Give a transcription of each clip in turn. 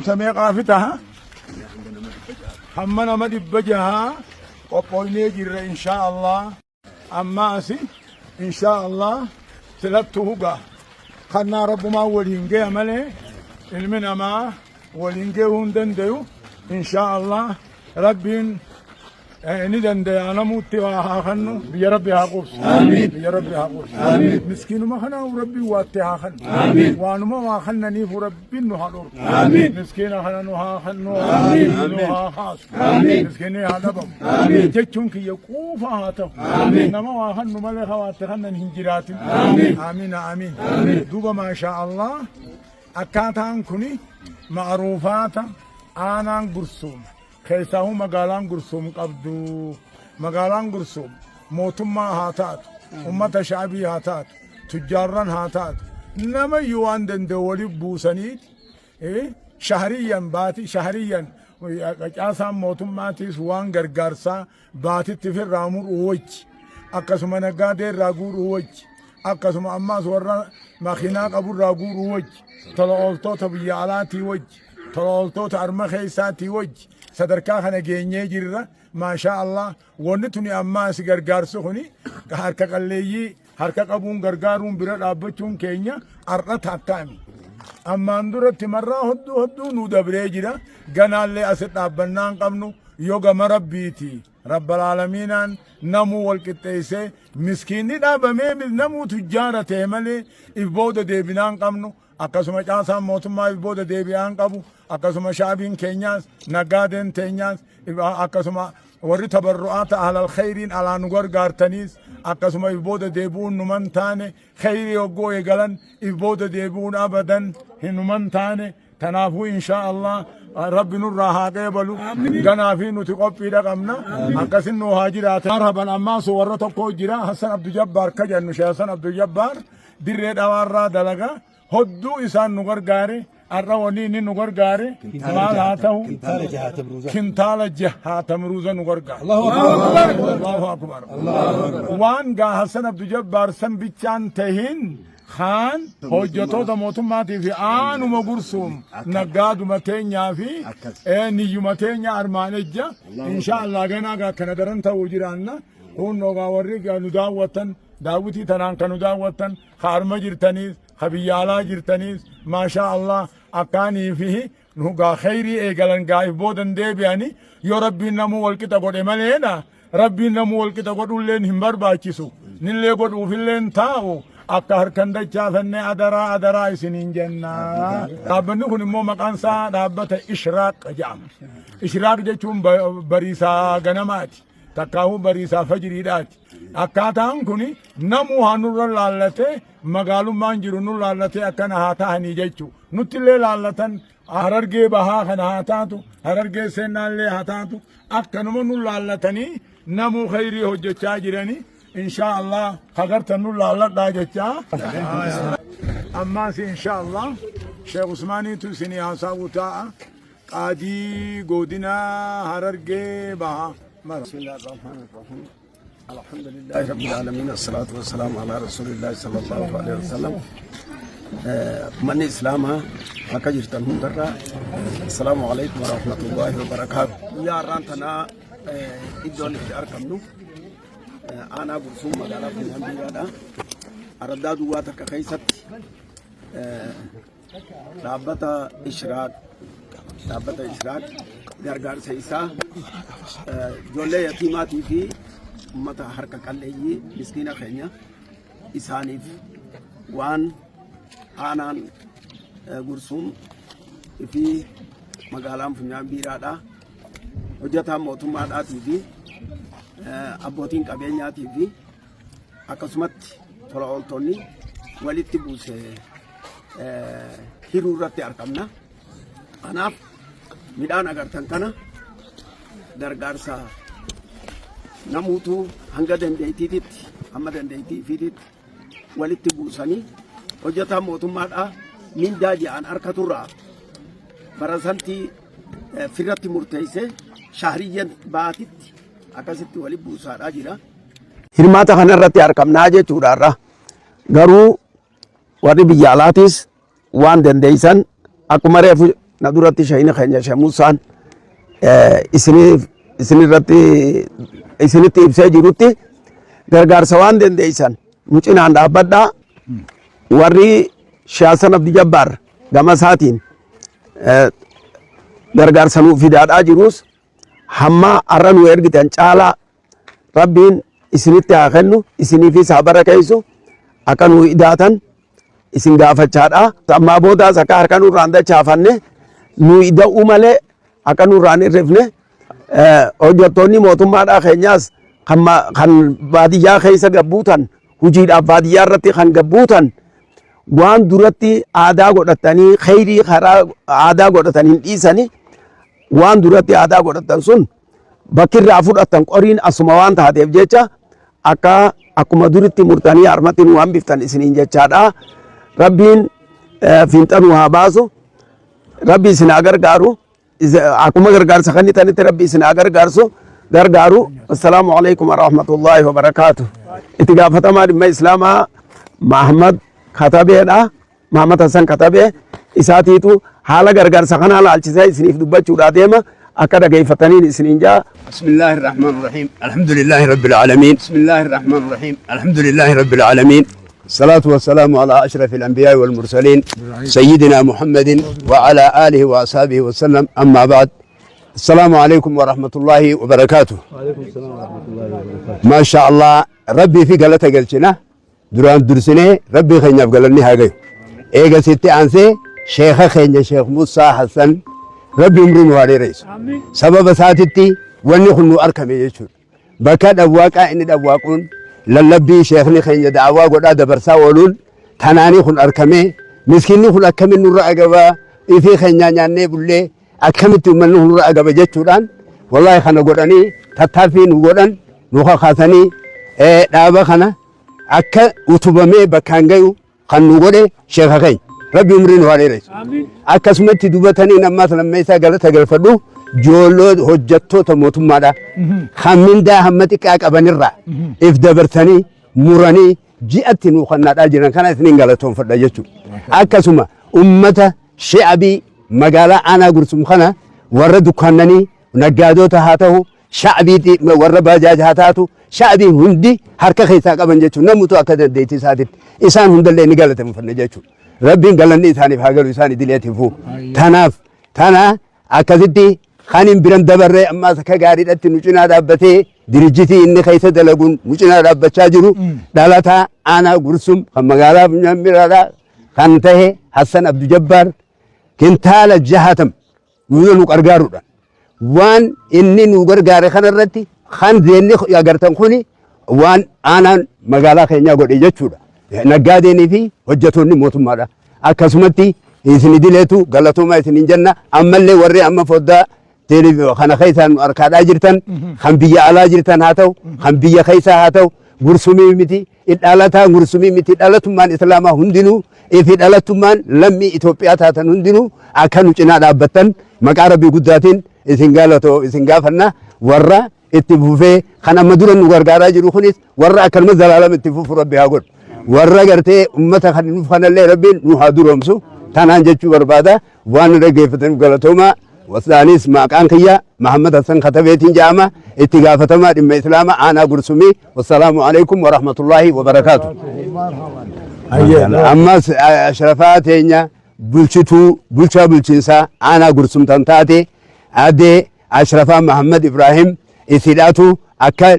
تمي قافتها همنا ما دبجها وقويني جر إن شاء الله أما أسي إن شاء الله سلبته قا خلنا رب ما ولينجي عمله المنا ما ولينجي هندن ديو إن شاء الله ربين ندن دي أنا موتي وآخنو بيا ربي هاقوس آمين بيا ربي هاقوس آمين مسكين ما خنا وربي واتي هاخن آمين وانو ما واخنا نيف ربي نهالور آمين مسكين خنا نهاخنو آمين نهاخاس آمين مسكين هذا بم آمين تجون كي يقوف هاتو آمين نما واخنو ملك واتي خنا نهجرات آمين آمين آمين دوبا ما شاء الله أكاتان كوني معروفات آنان برسوم خيساهو مقالان قرصوم قبدو مقالان قرصوم موتما هاتات أمة شعبي هاتات تجارا هاتات نما يوان دندولي بوسانيت شهريا باتي شهريا قاسام موتما تيس وان غرغرسا باتي تفر رامور اوج akkasuma naggaadee raaguur uwwaj akkasuma ammaas warra makiinaa qabu raaguur uwwaj tola ooltoota biyya alaatii waj tola ooltoota arma keessaatii waj sadarkaa kana geenyee jirra maashaa Allah wanni tuni ammaas gargaarsu kuni harka qalleeyyii harka qabuun gargaaruun bira dhaabbachuun keenya arra taakkaami ammaan duratti marraa hodduu nu dabree jira ganaallee as dhaabbannaan qabnu yoo gama rabbiiti rabbal aalamiinaan namuu wal qixxeessee miskiinni dhaabamee namuu tujjaarate malee if booda deebinaan qabnu akkasuma caasaan mootummaa if booda deebi'aan qabu akkasuma shaabiin keenyaas naggaadeen teenyaas akkasuma warri tabarru'aata ahlal khayriin alaa nu gargaartaniis akkasuma if booda deebi'uun numan taane khayrii hoggoo eegalan if booda deebi'uun abadan hin numan taane tanaafuu inshaa Allah rabbi nurraa haa qeebalu ganaa fi nuti qophiidha qabna akkasin nu haa jiraate marhaban ammaas warra tokko jira Hassan Abdu Jabbaar ka jennu Sheekh Hassan Abdu Jabbaar dirree dhawaarraa dalaga hodduu isaan nu gargaare arra wani inni nu gargaare maal haa ta'u kintaala jahaa tamruuza nu gargaare Allahu akbar waan gaa Hassan Abdu Jabbaar san bichaan tahin خان hojjetoota mootummaatii fi aanuma gursuum naggaaduma teenyaa fi niyyuma teenya armaanejja inshallah ganaa kana daran ta'uu jiraanna hunnoogaa warri nu daawwatan daawwitii tanaan kanu daawwatan haarma jirtaniis habiyyaalaa jirtaniis maashaa Allah akkaanii fi nugaa khayrii eegalan gaa'if boodan deebi'ani yoo rabbiin namuu walqixa godhe maleedha rabbiin namuu walqixa godhulleen hin barbaachisu nillee godhuufilleen taa'u akka harkan dachaafanne adaraa isiniin jenna dhaabbanni kun immoo maqaan isaa dhaabbata ishraaq jedhama ishraaq jechuun bariisaa ganamaati takkaahuu bariisaa fajiriidhaati akkaataan kun namuu hanurra laallate magaalummaan jiru nu laallate akkana haa ta'anii jechuu nuttillee laallatan harargee bahaa kana haa taatu harargee seennaallee haa taatu akkanuma nu laallatanii namuu khayrii hojjechaa jiranii إن شاء الله خبرت نولا الله داجتا أما إن شاء الله شيخ عثماني تسني عصاوتا قادي قودنا هررجي بها بسم الله الرحمن الرحيم الحمد لله رب العالمين الصلاة والسلام على رسول الله صلى الله عليه وسلم من إسلامها أكجر تنهم درا السلام عليكم ورحمة الله وبركاته يا رانتنا إدوني في أركمنو أنا برسوم مقالة في الهندية أرداد واتك خيست رابطة إشراق درگار سيسا جولة يتيماتي في متا حركة كالليي مسكينة خينيا إسانيف وان آنان برسوم في مقالة في الهندية وجدها موتومات آتي في abbootiin qabeenyaatii fi akkasumatti tola ooltonni walitti buusee hiruu irratti argamna. Kanaaf midhaan agartan kana gargaarsa namuutu hanga dandeettiitti amma dandeettii fiititti walitti buusanii hojjetaa mootummaadhaa mindaa jedhan harka turraa barasantii firratti murteessee shahriyyan baatitti akkasitti wali buusaadhaa jira. Hirmaata kanarratti argamnaa jechuudhaarra garuu warri biyya alaatis waan dandeeysan akkuma reefu ندورتي شيء خنجة شموسان إسني تيبسي جروتي غرغر سوان دين ديسان مچين عند أبدا وري شاسن عبد الجبار جما ساتين غرغر سنو في داد أجروس هما أرن ويرجتن شالا ربين إسني تأخنو إسني في صبر كيسو أكنو إداتن إسن غافة شارا تما بودا سكار كانو راندا شافنه نو إدا أمله أكنو راني رفنه hojjettoonni mootummaadhaa keenyaas kan baadiyyaa keessa gabbuutan hojiidhaaf baadiyyaa irratti kan gabbuutan waan duratti aadaa godhatanii khayrii karaa aadaa godhatanii dhiisanii waan duratti aadaa godhatan sun bakkirraa fudhatan qoriin asuma waan taateef jecha akkuma duritti murtanii harmatti nu hambiftan isiniin jechaadha. Rabbiin fiinxanuu haa baasu. Rabbi isin haa gargaaru. Akkuma gargaarsa kan itanitti Rabbi isin haa gargaaru. Assalaamu alaikum wa rahmatullahi wa barakaatuh. Itti gaafatamaa dhimma Islaamaa Mahammad Katabeedha. Mahammad Hassan Katabee isaatiitu haala gargaarsa kanaa laalchisee isiniif dubbachuudhaa deema. akka dhaggeeffataniin isiniin jaa. Bismillahir Rahmanir Rahim. Alhamdulillahi Rabbil Alamin. Bismillahir Rahmanir Rahim. Alhamdulillahi Rabbil Alamin. الصلاة والسلام على أشرف الأنبياء والمرسلين سيدنا محمد وعلى آله وأصحابه وسلم. أما بعد، السلام عليكم ورحمة الله وبركاته. وعليكم السلام ورحمة الله وبركاته. ما شاء الله ربي في قلتها قلتنا دران درسني ربي خينا بقلني هاجي إيجا ستي أنسي شيخ خينا شيخ موسى حسن ربي أمرين واري رئيس سبب ساتتي وني خلو أركم يجور بكاد أبواك إن أبواكون للبي شيخني خينا دعوا قد أدبرسا ولول تناني خل أركمه مسكيني خل أكمل نور أجوا إفي خينا يعني بقولي أكملت من نور أجوا جتوران والله خنا قراني تطافين قران نوخا خاصني دابا خنا أك وتبمي بكانجيو خنو قري شيخ خين ربي أمرين واريرس أكسمت دوبتني نما لما يسأل تجرفدو جولود هجتو تموتم ماذا خمين ده همتك أكبنيرة إف دبرتني موراني جئت نوخنا أجرا كان اثنين قالتهم فردجتو أكسمة أمة شعبي مقالة أنا قرسم خنا ورد كانني نجادو تهاته شعبي ورد باجاج هاتاتو شعبي هندي حركة خيسا قبنجتو نموتو أكد ديتي سادت إسان هند اللي نقالتهم فردجتو ربي قالني ثاني بحاجة إساني دليتي فو تنا أكذبتي خانين بران دبره أما سكاري دتي نجنا دابته درجتي إني خيسة دلقون نجنا دابتشا جرو دالتا أنا قرسم خمغالا بنياميرادا خانته حسن عبد الجبار كنتال الجهاتم نقول أرجارو وان إني نقول جاري خان الرتي خان زيني يا قرتن خوني وان أنا مغالا خينيا قد يجتشودا نجاديني في وجتوني موت ماذا أكسمتي إسني دلتو قالتو ما إسني جنة أما اللي وري أما فودا تيلي خنا خيسان أركاد أجرتن خم بيا على أجرتن هاتو خم بيا خيسا هاتو غرسومي متي إدالتا غرسومي متي إدالتو مان إسلام هندينو إف إدالتو مان لمي إثيوبيا هاتن هندينو أكانو جنا دابتن مكاربي قداتين إسنجالتو إسنجافنا ورا اتفوفه خنا مدورن غرغارا جرو خنيس ورا أكلم زلالم اتفوف ربي هاقول ورا قرتي أمة خنين فخنا اللي ربي نهادو رمسو تنان جتشو بربادا وان رجيفتن قالتوما وثانيس ما كان كيا محمد حسن خطبيتين جامع اتقافتما دم إسلام أنا قرسمي والسلام عليكم ورحمة الله وبركاته. أما أشرفات هنا بلشا بلشنسا أنا قرسم تنتاتي أدي أشرفا محمد إبراهيم إسيداتو أكل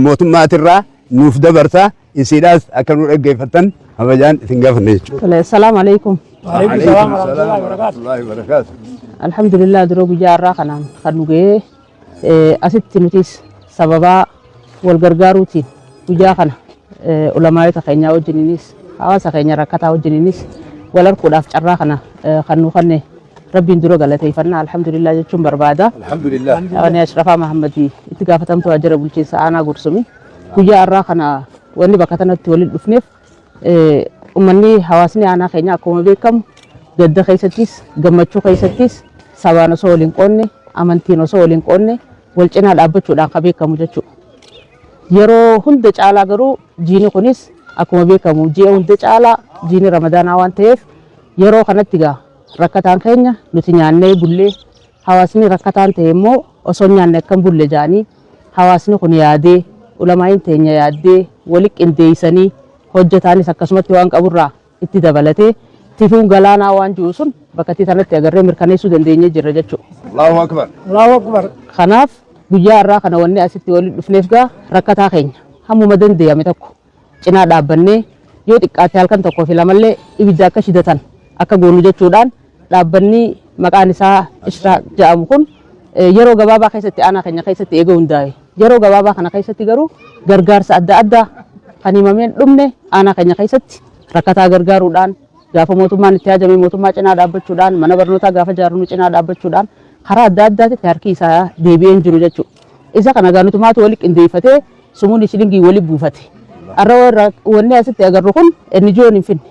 موتمات الرا نوفد برتا إسيداس أكل رجيفتن أبجان تنقفني. السلام عليكم. وعليكم السلام ورحمة الله وبركاته. الحمد لله دروب جارة خنان خنوجي أسيت نوتيس سببا والغرغاروتي وجاخنا علماء تخينيا وجنينيس حواس تخينيا ركعتا وجنينيس ولركو داف جارة خنا خنو خنة ربي ندرو غلطي فنا الحمد لله جتشم بربادا الحمد لله أنا أشرفا محمدي اتقافتم تواجر بلشيس أنا قرسمي وجارة خنا واني بكتنا تولد بفنيف أمني حواسني أنا خينيا كوم بيكم قد خيستيس قمتشو خيستيس سوانا سولين قوني أمانتينو سولين قوني والجنا الأبتشو دان خبيكم جتشو يرو هندج على غرو جيني خنيس أكو بيكم جي هندج على جيني رمضان أوان تيف يرو خنتيغا rakkataan keenya nuti nyaannee bullee hawaasni rakkataan ta'e immoo osoo nyaanne akkam bulle jaanii hawaasni kun yaadee ulamaa'in teenya yaaddee wali qindeessanii hojjetaanis akkasumatti waan qaburraa itti dabalatee tifuun galaanaa waan jiru sun bakka tanatti agarree mirkaneessuu dandeenye jirra jechuudha. Allahu akbar. Allahu akbar. Kanaaf guyyaa irraa kana wanni asitti waliin dhufneef gaa rakkataa keenya hammuma dandeenye tokko cinaa dhaabbannee yoo xiqqaate halkan tokkoo fi lamallee ibidda akka shidatan akka goonu jechuudhaan dhaabbanni maqaan isaa Israa jedhamu kun yeroo gabaabaa keessatti aanaa keenya keessatti eeguu hundaa'e. Yeroo gabaabaa kana keessatti garuu gargaarsa adda addaa kan himameen dhumne aanaa keenya keessatti rakkataa gargaaruudhaan gaafa mootummaan itti haajame mootummaa cinaa dhaabbachuudhaan mana barnootaa gaafa ijaarru cinaa dhaabbachuudhaan karaa adda addaatti harki isaa deebi'een jiru jechuudha. Isa kana gaanutumaatu wali qindeeffatee sumuun shilingii wali buufate. Arra wanni asitti agarru kun NGO'n hin finne.